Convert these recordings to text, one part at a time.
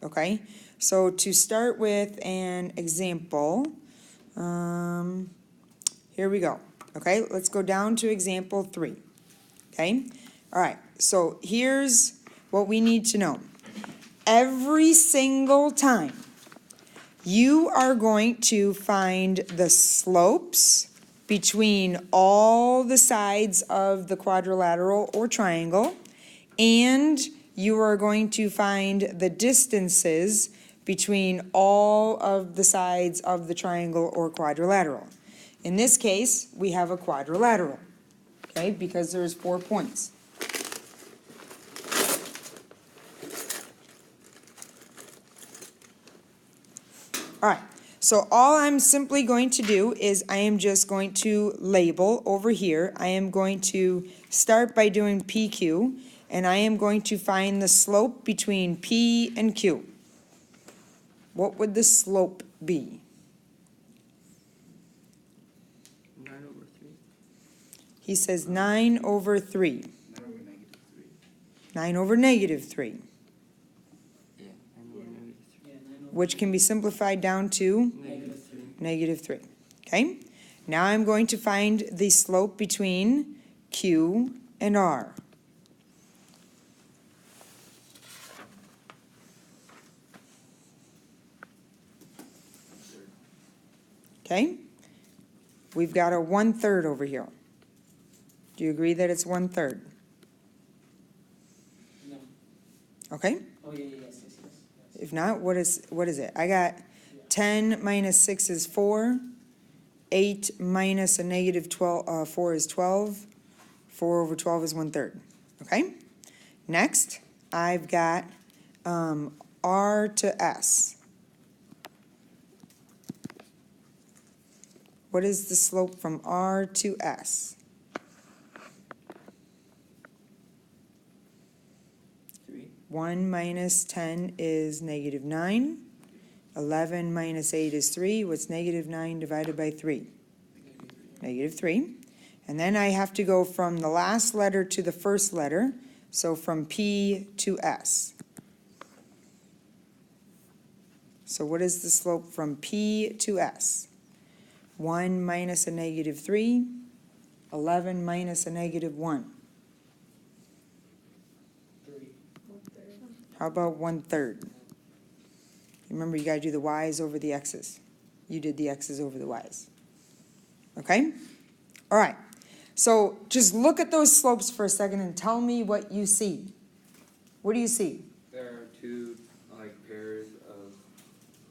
okay? So to start with an example, here we go, okay? Let's go down to example 3, okay? All right, so here's what we need to know. Every single time you are going to find the slopes between all the sides of the quadrilateral or triangle, and you are going to find the distances between all of the sides of the triangle or quadrilateral. In this case, we have a quadrilateral, okay, because there's 4 points. All right, so all I'm simply going to do is I am just going to label over here. I am going to start by doing PQ, and I am going to find the slope between P and Q. What would the slope be? 9/3. He says 9/3. 9/3. Yeah, 9/3. Which can be simplified down to -3. Okay? Now I'm going to find the slope between Q and R. Okay? We've got a 1/3 over here. Do you agree that it's 1/3? No. Okay? Oh, yeah, yes. If not, what is it? I got 10 minus 6 is 4. 8 minus a negative 4 is 12. 4/12 is 1/3. Okay? Next, I've got R to S. What is the slope from R to S? 3. 1 minus 10 is -9. 11 minus 8 is 3. What's -9 divided by 3? -3. And then I have to go from the last letter to the first letter, so from P to S. So what is the slope from P to S? 1 minus a -3, 11 minus a -1. 3. How about 1/3? Remember, you gotta do the y's over the x's. You did the x's over the y's. Okay? All right. So just look at those slopes for a second and tell me what you see. What do you see? There are two pairs of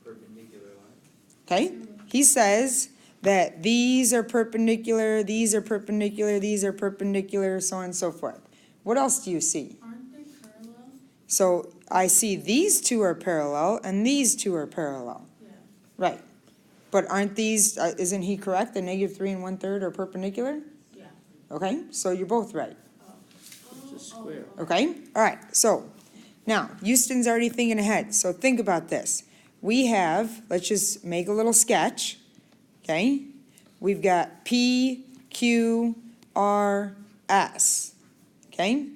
perpendicular lines. Okay? He says that these are perpendicular, these are perpendicular, these are perpendicular, so on and so forth. What else do you see? Aren't they parallel? So I see these two are parallel and these two are parallel. Yeah. Right. But aren't these, isn't he correct? The -3 and 1/3 are perpendicular? Yeah. Okay, so you're both right. It's a square. Okay, all right, so now Houston's already thinking ahead, so think about this. We have, let's just make a little sketch, okay? We've got P, Q, R, S, okay?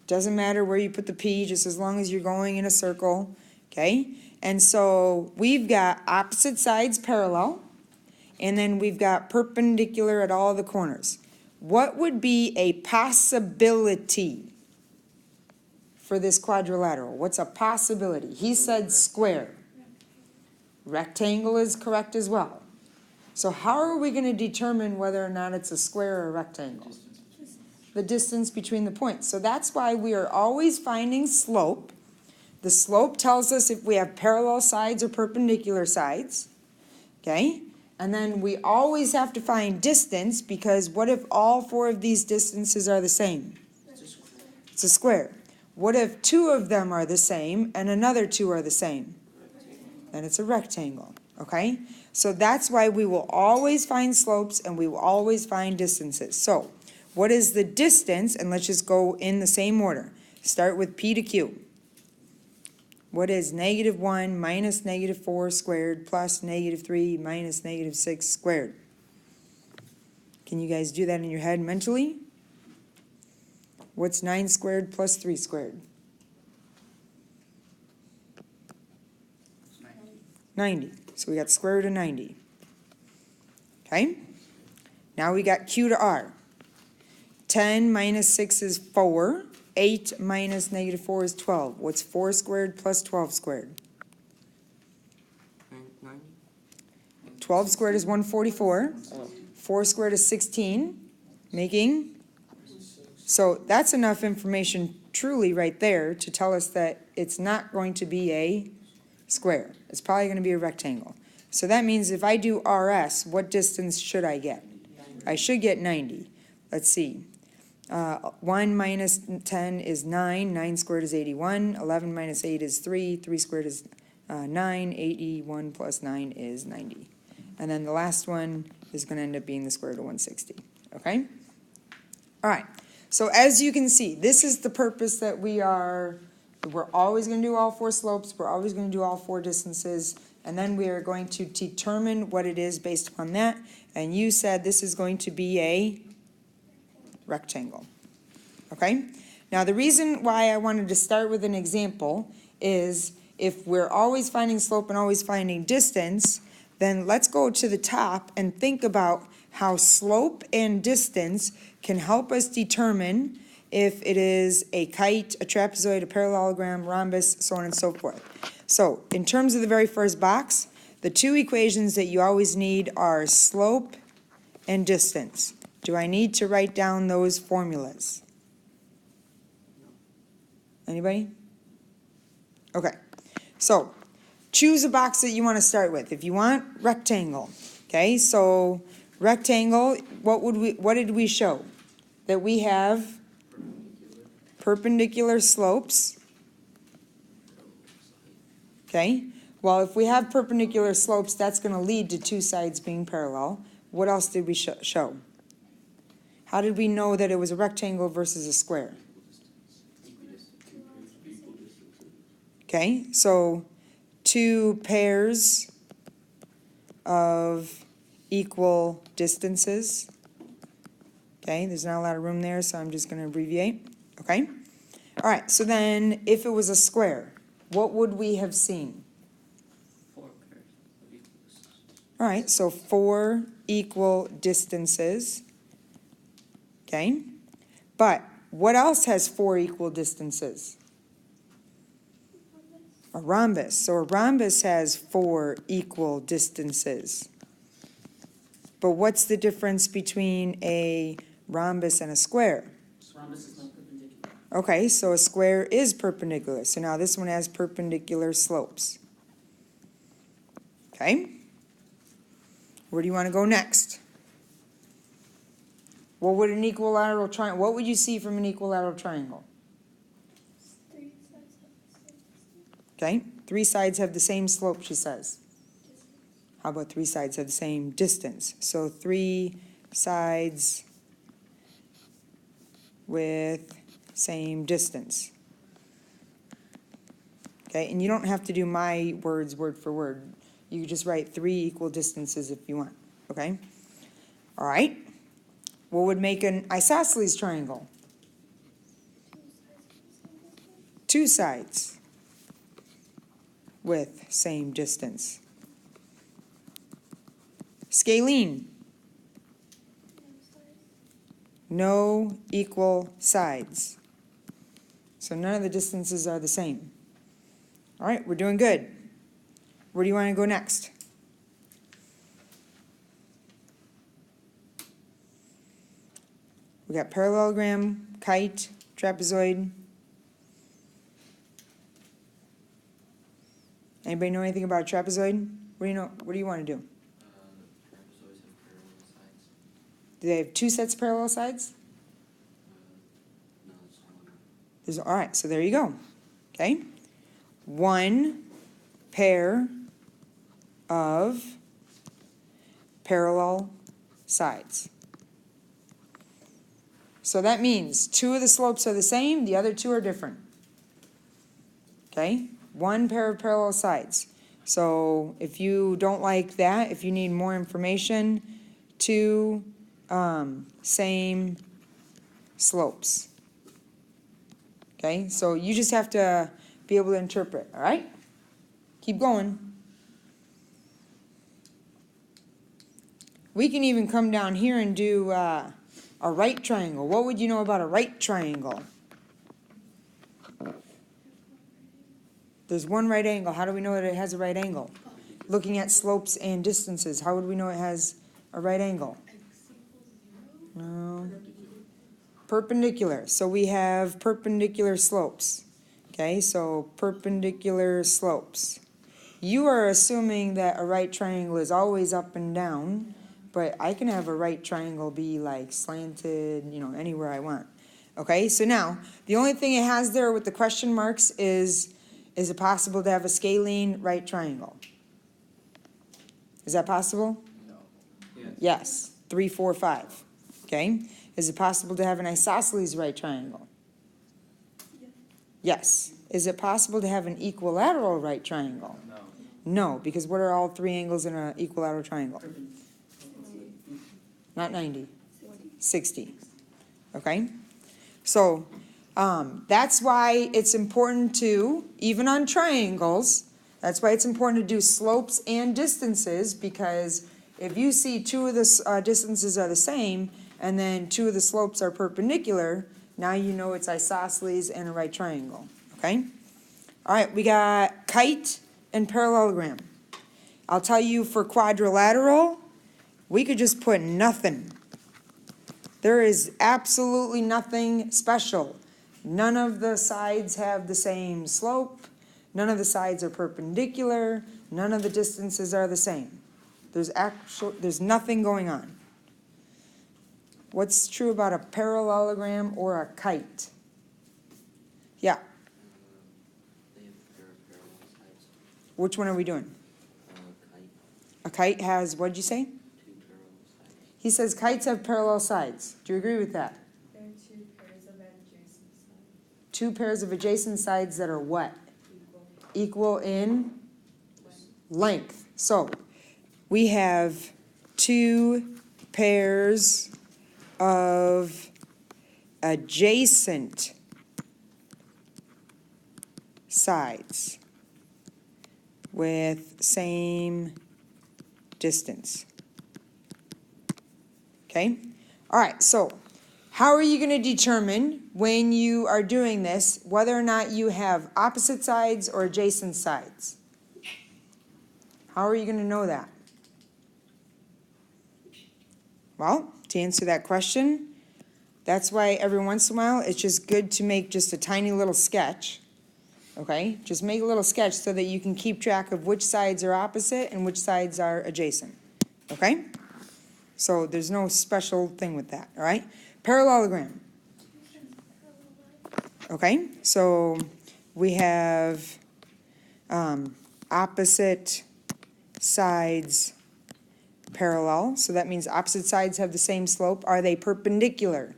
Doesn't matter where you put the P, just as long as you're going in a circle, okay? And so we've got opposite sides parallel, and then we've got perpendicular at all the corners. What would be a possibility for this quadrilateral? What's a possibility? He said square. Rectangle is correct as well. So how are we going to determine whether or not it's a square or a rectangle? The distance between the points. So that's why we are always finding slope. The slope tells us if we have parallel sides or perpendicular sides, okay? And then we always have to find distance, because what if all 4 of these distances are the same? It's a square. What if 2 of them are the same and another 2 are the same? Then it's a rectangle, okay? So that's why we will always find slopes and we will always find distances. So what is the distance? And let's just go in the same order. Start with P to Q. What is -1 minus -4 squared plus -3 minus -6 squared? Can you guys do that in your head mentally? What's 9 squared plus 3 squared? 90. So we got square root of 90. Okay? Now we got Q to R. 10 minus 6 is 4. 8 minus negative 4 is 12. What's 4 squared plus 12 squared? 90? 12 squared is 144. Oh. 4 squared is 16, making, so that's enough information truly right there to tell us that it's not going to be a square. It's probably going to be a rectangle. So that means if I do RS, what distance should I get? I should get 90. Let's see. 1 minus 10 is 9. 9 squared is 81. 11 minus 8 is 3. 3 squared is 9. 81 plus 9 is 90. And then the last one is going to end up being the square root of 160. Okay? All right. So as you can see, this is the purpose that we're always going to do all four slopes. We're always going to do all four distances. And then we are going to determine what it is based upon that. And you said this is going to be a rectangle. Okay? Now the reason why I wanted to start with an example is if we're always finding slope and always finding distance, then let's go to the top and think about how slope and distance can help us determine if it is a kite, a trapezoid, a parallelogram, rhombus, so on and so forth. So in terms of the very first box, the two equations that you always need are slope and distance. Do I need to write down those formulas? Anybody? Okay. So choose a box that you want to start with. If you want rectangle, okay, so rectangle, what did we show? That we have perpendicular slopes. Okay, well, if we have perpendicular slopes, that's going to lead to two sides being parallel. What else did we show? How did we know that it was a rectangle versus a square? Okay, so two pairs of equal distances. Okay, there's not a lot of room there, so I'm just going to abbreviate. Okay, all right, so then if it was a square, what would we have seen? 4 pairs of equal distances. All right, so 4 equal distances. Okay, but what else has 4 equal distances? A rhombus. So a rhombus has 4 equal distances. But what's the difference between a rhombus and a square? Rhombus is not perpendicular. Okay, so a square is perpendicular. So now this one has perpendicular slopes. Okay? Where do you want to go next? What would an equilateral triangle, what would you see from an equilateral triangle? 3 sides have the same distance. Okay, 3 sides have the same slope, she says. How about 3 sides have the same distance? So 3 sides with same distance. Okay, and you don't have to do my words word for word. You could just write 3 equal distances if you want. Okay? All right. What would make an isosceles triangle? 2 sides with same distance. Scalene. No equal sides. So none of the distances are the same. All right, we're doing good. Where do you want to go next? We got parallelogram, kite, trapezoid. Anybody know anything about a trapezoid? What do you know? What do you want to do? Trapezoids have parallel sides. Do they have 2 sets of parallel sides? No, it's one. There's, all right, so there you go. Okay? 1 pair of parallel sides. So that means 2 of the slopes are the same, the other 2 are different. Okay? 1 pair of parallel sides. So if you don't like that, if you need more information, 2 same slopes. Okay? So you just have to be able to interpret, all right? Keep going. we can even come down here and do a right triangle. What would you know about a right triangle? There's one right angle. How do we know that it has a right angle? Looking at slopes and distances, how would we know it has a right angle? No. Perpendicular. So we have perpendicular slopes. Okay, so perpendicular slopes. You are assuming that a right triangle is always up and down, but I can have a right triangle be like slanted, anywhere I want. Okay, so now, the only thing it has there with the question marks is it possible to have a scalene right triangle? Is that possible? No. Yes, 3, 4, 5. Okay, is it possible to have an isosceles right triangle? Yes. Is it possible to have an equilateral right triangle? No. No, because what are all three angles in an equilateral triangle? Not 90, 60. Okay? So, that's why it's important to, even on triangles, that's why it's important to do slopes and distances, because if you see two of the distances are the same, and then two of the slopes are perpendicular, now you know it's isosceles and a right triangle. Okay? All right, we got kite and parallelogram. I'll tell you for quadrilateral, we could just put nothing. There is absolutely nothing special. None of the sides have the same slope. None of the sides are perpendicular. None of the distances are the same. There's nothing going on. What's true about a parallelogram or a kite? Yeah. They have parallel sides. Which one are we doing? Kite, A kite has, what'd you say? 2 parallel sides. He says kites have parallel sides. Do you agree with that? There are 2 pairs of adjacent sides. 2 pairs of adjacent sides that are what? Equal. Equal in length. So we have 2 pairs of adjacent sides with same distance. Okay? All right, so how are you going to determine when you are doing this whether or not you have opposite sides or adjacent sides? How are you going to know that? Well, to answer that question, that's why every once in a while it's just good to make just a tiny little sketch. Okay? Just make a little sketch so that you can keep track of which sides are opposite and which sides are adjacent. Okay? So there's no special thing with that, all right? Parallelogram. Okay, so we have opposite sides parallel. So that means opposite sides have the same slope. Are they perpendicular?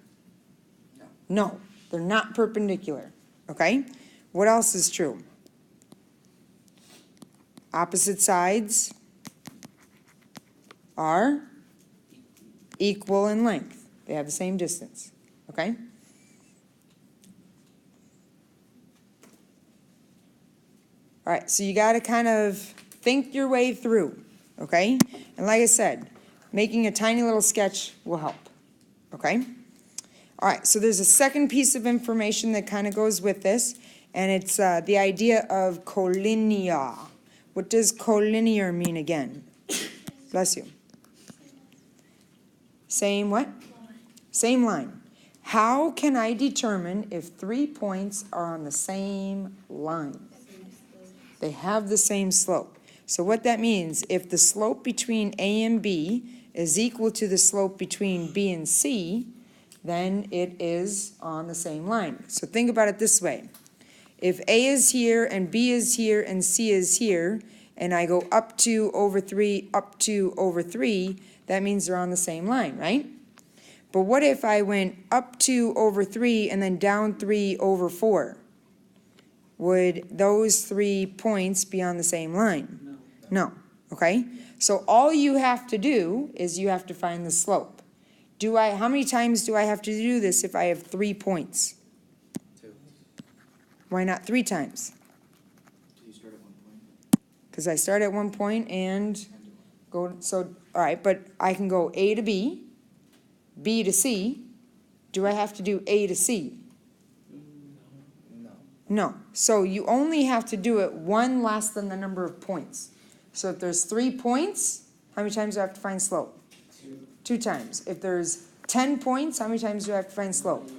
No, they're not perpendicular. Okay? What else is true? Opposite sides are equal in length. They have the same distance. Okay? All right, so you got to kind of think your way through. Okay? And like I said, making a tiny little sketch will help. Okay? All right, so there's a second piece of information that kind of goes with this, and it's the idea of collinear. What does collinear mean again? Bless you. Same what? Same line. How can I determine if 3 points are on the same line? They have the same slope. So what that means, if the slope between A and B is equal to the slope between B and C, then it is on the same line. So think about it this way. If A is here and B is here and C is here, and I go up 2 over 3, up 2 over 3, that means they're on the same line, right? But what if I went up 2 over 3 and then down 3 over 4? Would those 3 points be on the same line? No. Okay? So all you have to do is you have to find the slope. How many times do I have to do this if I have 3 points? 2. Why not 3 times? You start at 1 point. Because I start at 1 point and so, all right, but I can go A to B, B to C. Do I have to do A to C? No. No. So you only have to do it one less than the number of points. So if there's 3 points, how many times do I have to find slope? 2 times. If there's 10 points, how many times do I have to find slope?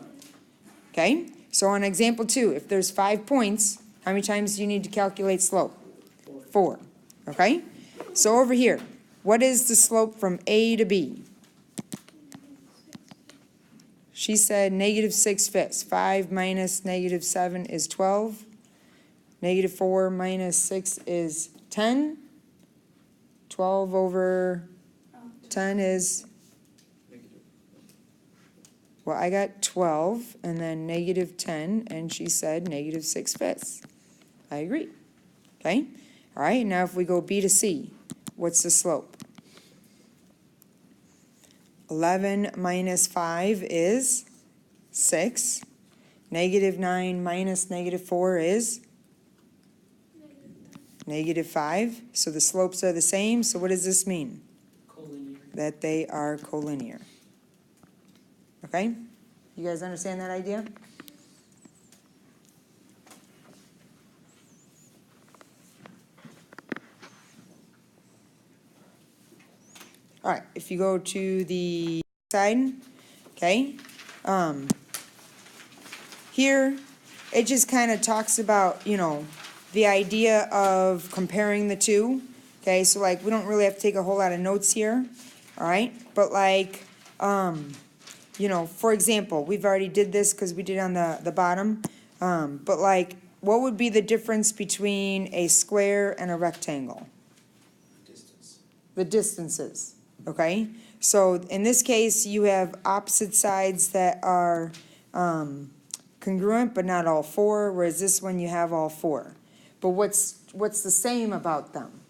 Okay? So on example 2, if there's 5 points, how many times do you need to calculate slope? 4. Okay? So over here, what is the slope from A to B? She said -6/5. 5 minus -7 is 12. -4 minus 6 is 10. 12 over 10 is, well, I got 12 and then -10, and she said -6/5. I agree. Okay? All right, now if we go B to C, what's the slope? 11 minus 5 is 6. -9 minus -4 is -5. So the slopes are the same. So what does this mean? Collinear. That they are collinear. Okay? You guys understand that idea? All right, if you go to the side, okay, here, it just kind of talks about, you know, the idea of comparing the two, okay, so like, we don't really have to take a whole lot of notes here, all right, but like, you know, for example, we've already did this because we did on the bottom, but like, what would be the difference between a square and a rectangle? Distance. The distances, okay? So in this case, you have opposite sides that are congruent, but not all 4, whereas this one you have all 4. But what's the same about them?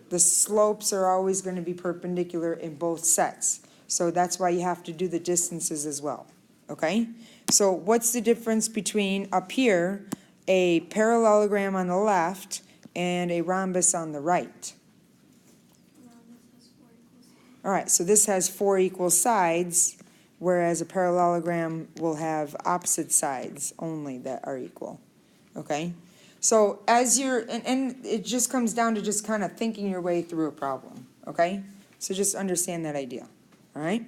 The slopes are always going to be perpendicular in both sets. So that's why you have to do the distances as well, okay? So what's the difference between up here, a parallelogram on the left and a rhombus on the right? All right, so this has 4 equal sides, whereas a parallelogram will have opposite sides only that are equal, okay? So as you're, and it just comes down to just kind of thinking your way through a problem, okay? So just understand that idea, all right?